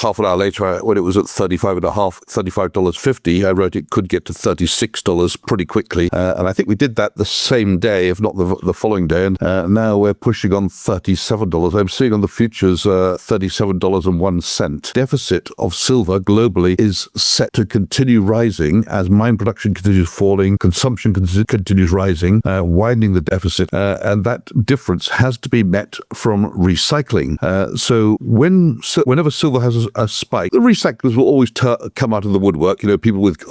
half an hour later, when it was at $35.50, I wrote it could get to $36 pretty quickly. And I think we did that the same day, if not the following day. And now we're pushing on $37. I'm seeing on the futures $37.01. Deficit of silver globally is set to continue rising as mine production continues falling, consumption continues rising, widening the deficit, and that difference has to be met from recycling. So whenever silver has a spike, the recyclers will always come out of the woodwork. People with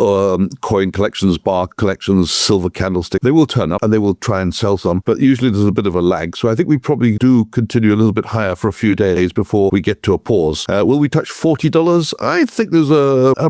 coin collections, bar collections, silver candlestick, they will turn up and they will try and sell some, but usually there's a bit of a lag. So I think we probably do continue a little bit higher for a few days before we get to a pause. Will we touch $40? I think there's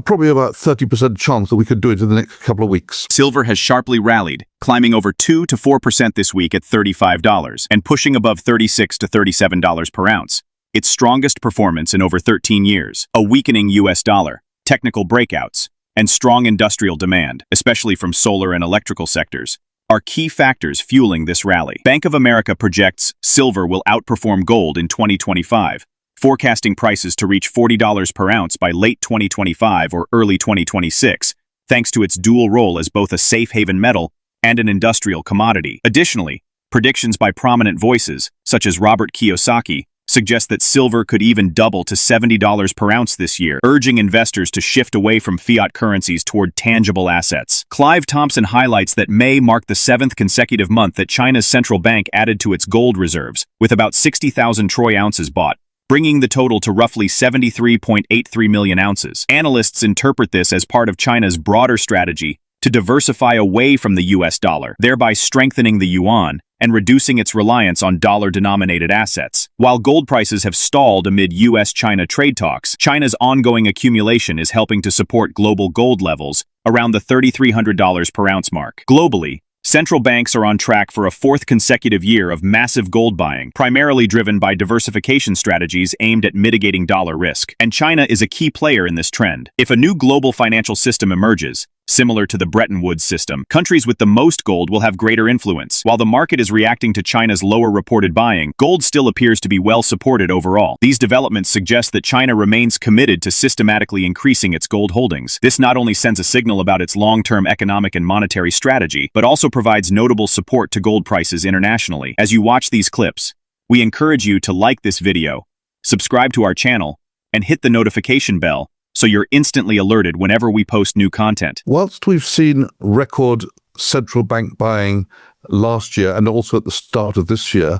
probably about 30% chance that we could do it in the next couple of weeks. Silver has sharply rallied, climbing over 2 to 4% this week at $35 and pushing above $36 to $37 per ounce, its strongest performance in over 13 years. A weakening US dollar, technical breakouts, and strong industrial demand, especially from solar and electrical sectors, are key factors fueling this rally. Bank of America projects silver will outperform gold in 2025, forecasting prices to reach $40 per ounce by late 2025 or early 2026, thanks to its dual role as both a safe haven metal and an industrial commodity. Additionally, predictions by prominent voices, such as Robert Kiyosaki, suggest that silver could even double to $70 per ounce this year, urging investors to shift away from fiat currencies toward tangible assets. Clive Thompson highlights that May marked the 7th consecutive month that China's central bank added to its gold reserves, with about 60,000 troy ounces bought, bringing the total to roughly 73.83 million ounces. Analysts interpret this as part of China's broader strategy to diversify away from the US dollar, thereby strengthening the yuan and reducing its reliance on dollar-denominated assets. While gold prices have stalled amid US-China trade talks, China's ongoing accumulation is helping to support global gold levels around the $3,300 per ounce mark. Globally, central banks are on track for a 4th consecutive year of massive gold buying, primarily driven by diversification strategies aimed at mitigating dollar risk. And China is a key player in this trend. If a new global financial system emerges, similar to the Bretton Woods system, countries with the most gold will have greater influence. While the market is reacting to China's lower reported buying, gold still appears to be well supported overall. These developments suggest that China remains committed to systematically increasing its gold holdings. This not only sends a signal about its long-term economic and monetary strategy, but also provides notable support to gold prices internationally. As you watch these clips, we encourage you to like this video, subscribe to our channel, and hit the notification bell so you're instantly alerted whenever we post new content. Whilst we've seen record central bank buying last year and also at the start of this year,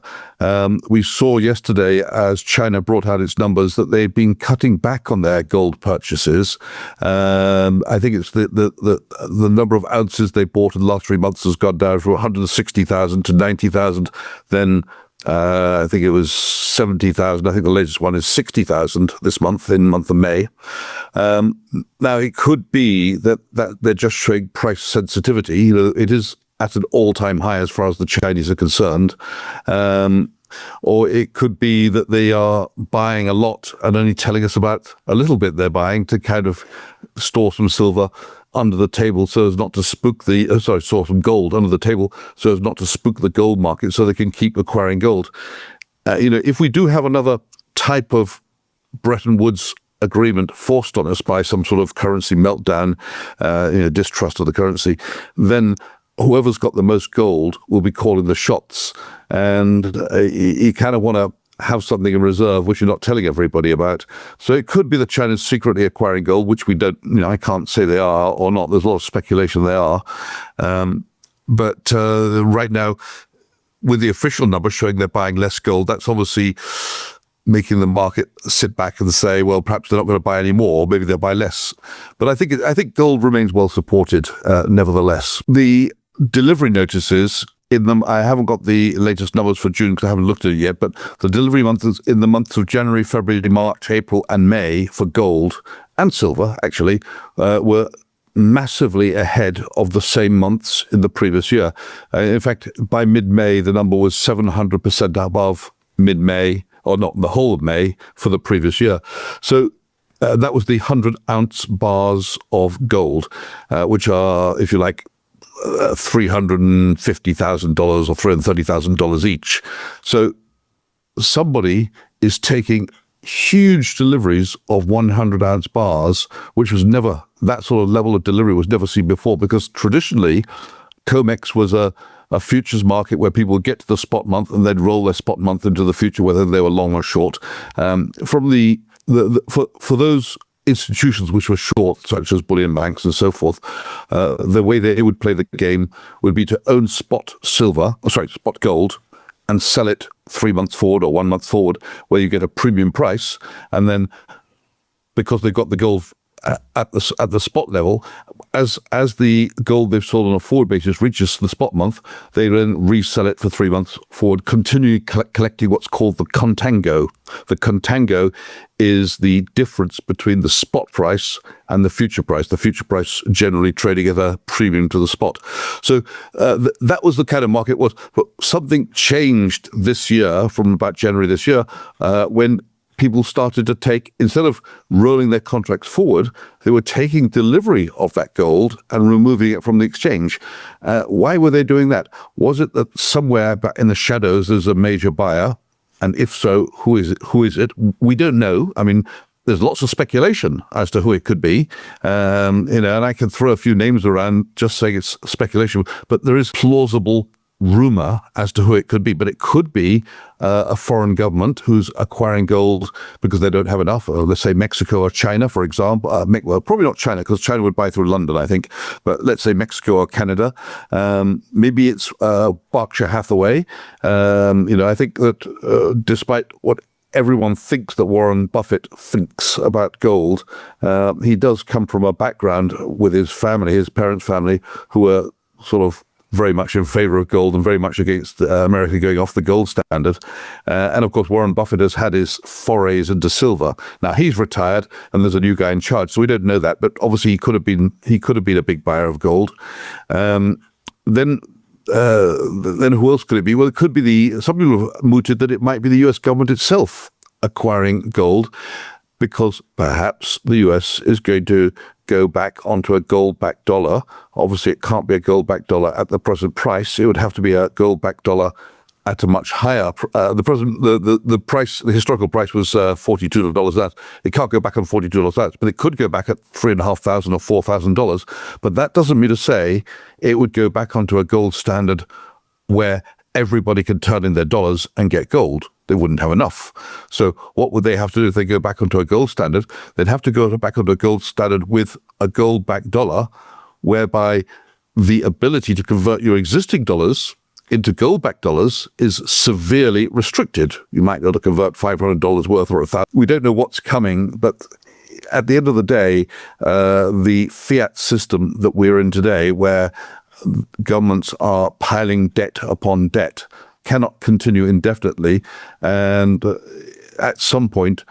we saw yesterday as China brought out its numbers that they've been cutting back on their gold purchases. I think it's the number of ounces they bought in the last 3 months has gone down from 160,000 to 90,000. Then I think it was 70,000. I think the latest one is 60,000 this month, in the month of May. Now, it could be that they're just showing price sensitivity. It is at an all-time high as far as the Chinese are concerned. Or it could be that they are buying a lot and only telling us about a little bit they're buying to kind of store some silver under the table so as not to spook store some gold under the table so as not to spook the gold market so they can keep acquiring gold. If we do have another type of Bretton Woods agreement forced on us by some sort of currency meltdown, distrust of the currency, then whoever's got the most gold will be calling the shots. And you kind of want to have something in reserve which you're not telling everybody about. So it could be that China's secretly acquiring gold, which we don't, I can't say they are or not. There's a lot of speculation they are. But right now, with the official numbers showing they're buying less gold, that's obviously making the market sit back and say, well, perhaps they're not going to buy any more, or maybe they'll buy less. But I think gold remains well supported, nevertheless. The delivery notices in them, I haven't got the latest numbers for June because I haven't looked at it yet, but the delivery months in the months of January, February, March, April, and May for gold and silver, actually, were massively ahead of the same months in the previous year. In fact, by mid-May, the number was 700% above mid-May, or not the whole of May, for the previous year. So that was the 100-ounce bars of gold, which are, if you like, $350,000 or $330,000 each. So somebody is taking huge deliveries of 100-ounce bars, which was never, that sort of level of delivery was never seen before, because traditionally, COMEX was a futures market where people would get to the spot month and they'd roll their spot month into the future, whether they were long or short. For those institutions which were short, such as bullion banks and so forth, the way they would play the game would be to own spot gold, and sell it 3 months forward or 1 month forward, where you get a premium price. And then, because they've got the gold at the spot level, as the gold they've sold on a forward basis reaches the spot month, they then resell it for 3 months forward, continuing collecting what's called the contango. The contango is the difference between the spot price and the future price. The future price generally trading at a premium to the spot. So that was the kind of market it was. But something changed this year, from about January this year, when people started to take, instead of rolling their contracts forward, they were taking delivery of that gold and removing it from the exchange. Why were they doing that? Was it that somewhere back in the shadows there's a major buyer? And if so, who is it? We don't know. I mean, there's lots of speculation as to who it could be. And I can throw a few names around just saying it's speculation, but there is plausible rumor as to who it could be. But it could be a foreign government who's acquiring gold because they don't have enough. Or let's say Mexico or China, for example. Well, probably not China, because China would buy through London, I think. But let's say Mexico or Canada. Maybe it's Berkshire Hathaway. I think that despite what everyone thinks that Warren Buffett thinks about gold, he does come from a background with his family, his parents' family, who were sort of very much in favor of gold and very much against America going off the gold standard. And of course, Warren Buffett has had his forays into silver. Now he's retired and there's a new guy in charge, so we don't know that. But obviously, he could have been a big buyer of gold. Then who else could it be? Well, it could be some people have mooted that it might be the U.S. government itself acquiring gold, because perhaps the US is going to go back onto a gold-backed dollar. Obviously, it can't be a gold-backed dollar at the present price. It would have to be a gold-backed dollar at a much higher. The price, the historical price was $42 an ounce. It can't go back on $42 an ounce, but it could go back at $3,500 or $4,000. But that doesn't mean to say it would go back onto a gold standard where everybody can turn in their dollars and get gold. They wouldn't have enough. So what would they have to do if they go back onto a gold standard? They'd have to go back onto a gold standard with a gold-backed dollar, whereby the ability to convert your existing dollars into gold-backed dollars is severely restricted. You might be able to convert $500 worth or $1,000. We don't know what's coming, but at the end of the day, the fiat system that we're in today, where governments are piling debt upon debt, cannot continue indefinitely, and at some point,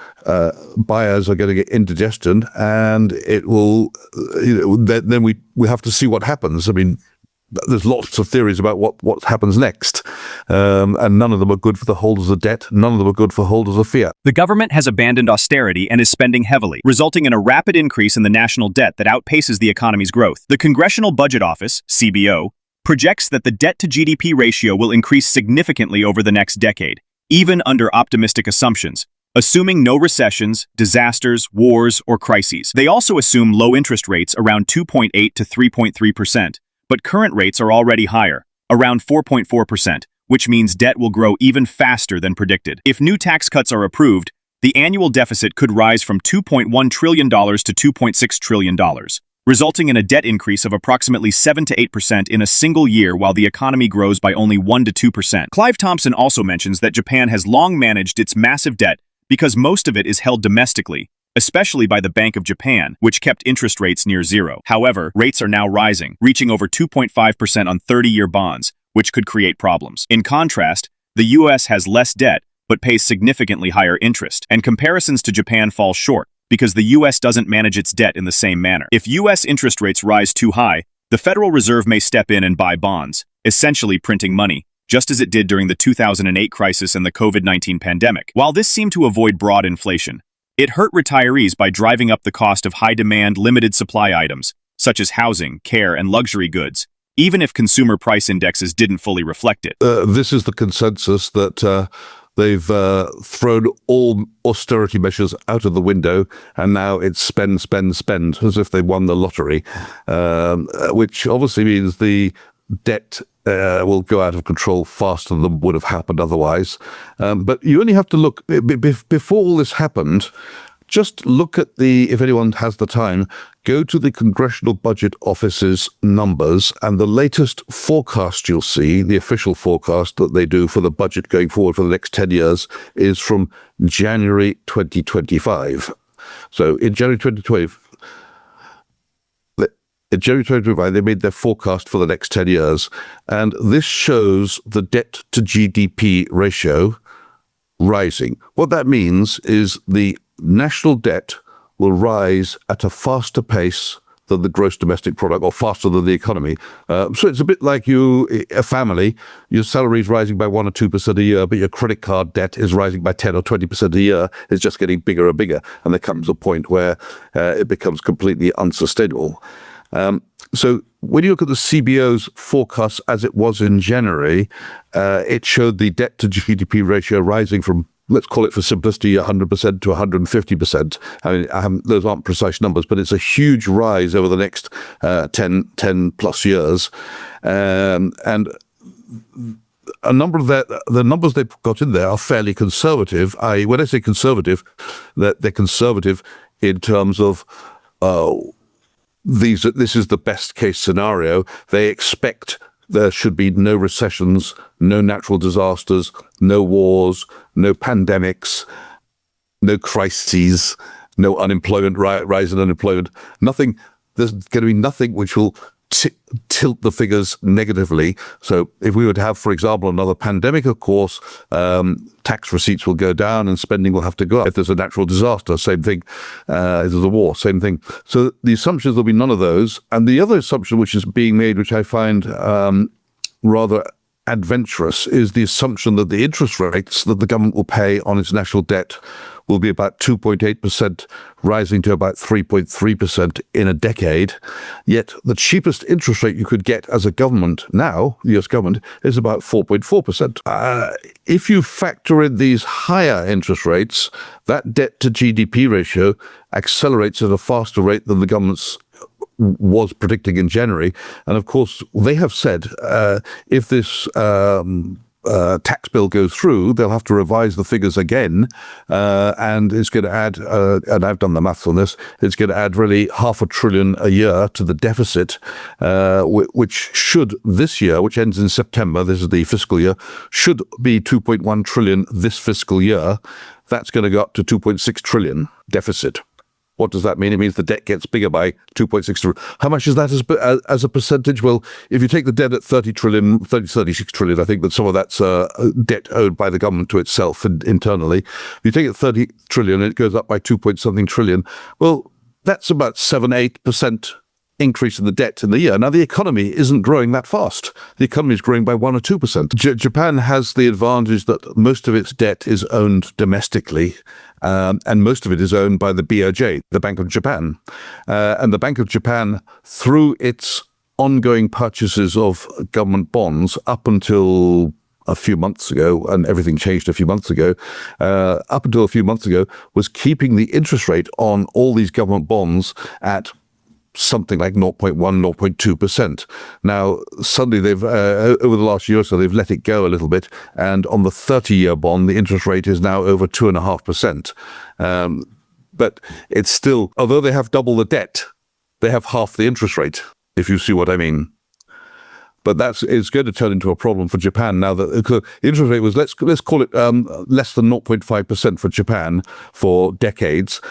buyers are going to get indigestion, and it will. Then we have to see what happens. I mean, there's lots of theories about what happens next, and none of them are good for the holders of debt. None of them are good for holders of fiat. The government has abandoned austerity and is spending heavily, resulting in a rapid increase in the national debt that outpaces the economy's growth. The Congressional Budget Office, CBO, projects that the debt-to-GDP ratio will increase significantly over the next decade, even under optimistic assumptions, assuming no recessions, disasters, wars, or crises. They also assume low interest rates around 2.8 to 3.3%, but current rates are already higher, around 4.4%, which means debt will grow even faster than predicted. If new tax cuts are approved, the annual deficit could rise from $2.1 trillion to $2.6 trillion. Resulting in a debt increase of approximately 7 to 8% in a single year, while the economy grows by only 1 to 2%. Clive Thompson also mentions that Japan has long managed its massive debt because most of it is held domestically, especially by the Bank of Japan, which kept interest rates near zero. However, rates are now rising, reaching over 2.5% on 30-year bonds, which could create problems. In contrast, the US has less debt but pays significantly higher interest, and comparisons to Japan fall short, because the U.S. doesn't manage its debt in the same manner. If U.S. interest rates rise too high, the Federal Reserve may step in and buy bonds, essentially printing money, just as it did during the 2008 crisis and the COVID-19 pandemic. While this seemed to avoid broad inflation, it hurt retirees by driving up the cost of high-demand, limited-supply items, such as housing, care, and luxury goods, even if consumer price indexes didn't fully reflect it. This is the consensus that They've thrown all austerity measures out of the window, and now it's spend, spend, spend, as if they won the lottery, which obviously means the debt will go out of control faster than would have happened otherwise. But you only have to look, before all this happened, just look at if anyone has the time, go to the Congressional Budget Office's numbers, and the latest forecast you'll see, the official forecast that they do for the budget going forward for the next 10 years, is from January 2025. So in January 2025, they made their forecast for the next 10 years, and this shows the debt to GDP ratio rising. What that means is the national debt will rise at a faster pace than the gross domestic product, or faster than the economy. So it's a bit like a family, your salary is rising by 1 or 2% a year, but your credit card debt is rising by 10 or 20% a year. It's just getting bigger and bigger. And there comes a point where it becomes completely unsustainable. So when you look at the CBO's forecast as it was in January, it showed the debt to GDP ratio rising from, let's call it for simplicity, 100% to 150%. I mean, those aren't precise numbers, but it's a huge rise over the next 10 plus years. And a number of the numbers they've got in there are fairly conservative. When I say conservative, they're conservative in terms of this is the best case scenario. They expect there should be no recessions, no natural disasters, no wars, no pandemics, no crises, no unemployment, rise in unemployment. Nothing. There's going to be nothing which will tilt the figures negatively. So if we were to have, for example, another pandemic, of course, tax receipts will go down and spending will have to go up. If there's a natural disaster, same thing. If there's a war, same thing. So the assumptions will be none of those. And the other assumption which is being made, which I find rather adventurous, is the assumption that the interest rates that the government will pay on its national debt will be about 2.8%, rising to about 3.3% in a decade. Yet the cheapest interest rate you could get as a government now, the US government, is about 4.4%. If you factor in these higher interest rates, that debt to GDP ratio accelerates at a faster rate than the government's was predicting in January. And of course, they have said if this tax bill goes through, they'll have to revise the figures again, and it's going to add, and I've done the maths on this, it's going to add really $500 billion a year to the deficit, which should this year, which ends in September, this is the fiscal year, should be 2.1 trillion this fiscal year. That's going to go up to 2.6 trillion deficit. What does that mean? It means the debt gets bigger by 2.6 trillion. How much is that as a percentage? Well, if you take the debt at 36 trillion, I think that some of that's debt owed by the government to itself and internally. If you take it 30 trillion, it goes up by 2 point something trillion. Well, that's about 7-8% increase in the debt in the year. Now, the economy isn't growing that fast. The economy is growing by 1 or 2%. Japan has the advantage that most of its debt is owned domestically, and most of it is owned by the BOJ, the Bank of Japan. And the Bank of Japan, through its ongoing purchases of government bonds up until a few months ago, and everything changed a few months ago, up until a few months ago, was keeping the interest rate on all these government bonds at something like 0.1, 0.2%. Now, suddenly they've, over the last year or so, they've let it go a little bit. And on the 30-year bond, the interest rate is now over 2.5%. But it's still, although they have double the debt, they have half the interest rate, if you see what I mean. But it's going to turn into a problem for Japan now that the interest rate was, let's call it less than 0.5% for Japan for decades.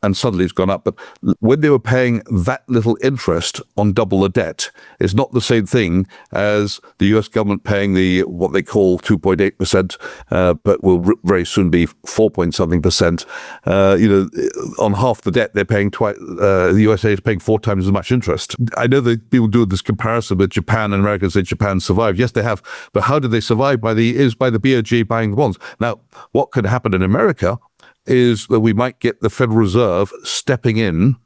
And suddenly it's gone up. But when they were paying that little interest on double the debt, it's not the same thing as the US government paying what they call 2.8%, but will very soon be 4 point something percent. On half the debt, they're paying twice. The USA is paying 4 times as much interest. I know that people do this comparison with Japan and America, say Japan survived. Yes, they have. But how did they survive? By the BOJ buying the bonds. Now, what could happen in America is that we might get the Federal Reserve stepping in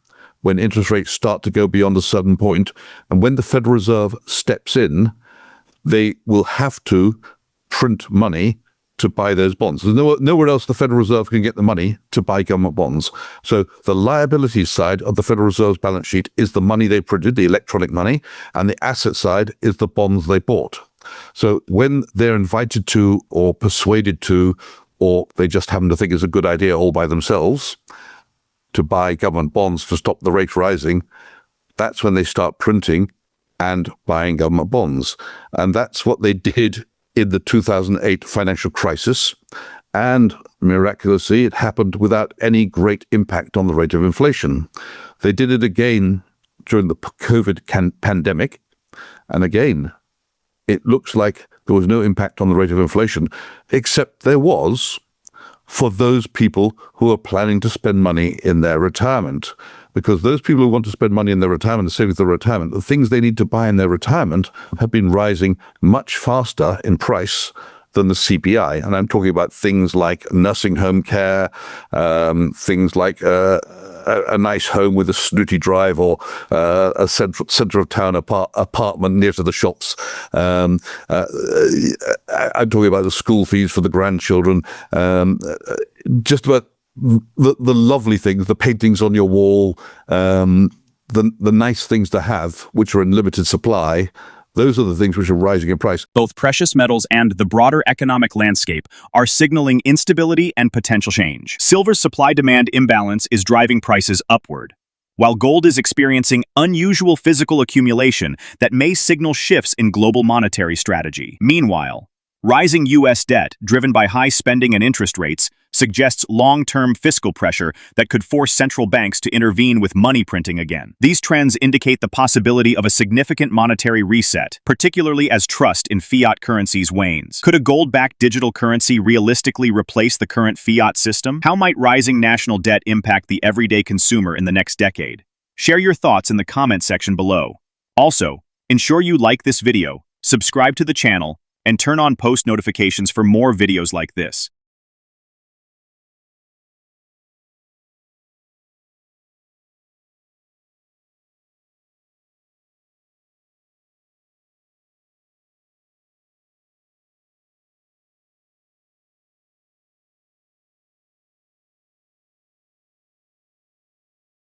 when interest rates start to go beyond a certain point. And when the Federal Reserve steps in, they will have to print money to buy those bonds. There's nowhere else the Federal Reserve can get the money to buy government bonds. So the liability side of the Federal Reserve's balance sheet is the money they printed, the electronic money, and the asset side is the bonds they bought. So when they're invited to or persuaded to, or they just happen to think it's a good idea all by themselves to buy government bonds to stop the rate rising, that's when they start printing and buying government bonds. And that's what they did in the 2008 financial crisis. And miraculously, it happened without any great impact on the rate of inflation. They did it again during the COVID pandemic. And again, it looks like there was no impact on the rate of inflation, except there was for those people who are planning to spend money in their retirement. Because those people who want to spend money in their retirement and save for their retirement, the things they need to buy in their retirement have been rising much faster in price than the CPI. And I'm talking about things like nursing home care, things like a nice home with a snooty drive, or a center of town apartment near to the shops. I'm talking about the school fees for the grandchildren. Just about the lovely things, the paintings on your wall, the nice things to have, which are in limited supply. Those are the things which are rising in price. Both precious metals and the broader economic landscape are signaling instability and potential change. Silver's supply-demand imbalance is driving prices upward, while gold is experiencing unusual physical accumulation that may signal shifts in global monetary strategy. Meanwhile, rising U.S. debt, driven by high spending and interest rates, suggests long-term fiscal pressure that could force central banks to intervene with money printing again. These trends indicate the possibility of a significant monetary reset, particularly as trust in fiat currencies wanes. Could a gold-backed digital currency realistically replace the current fiat system? How might rising national debt impact the everyday consumer in the next decade? Share your thoughts in the comment section below. Also, ensure you like this video, subscribe to the channel, and turn on post notifications for more videos like this.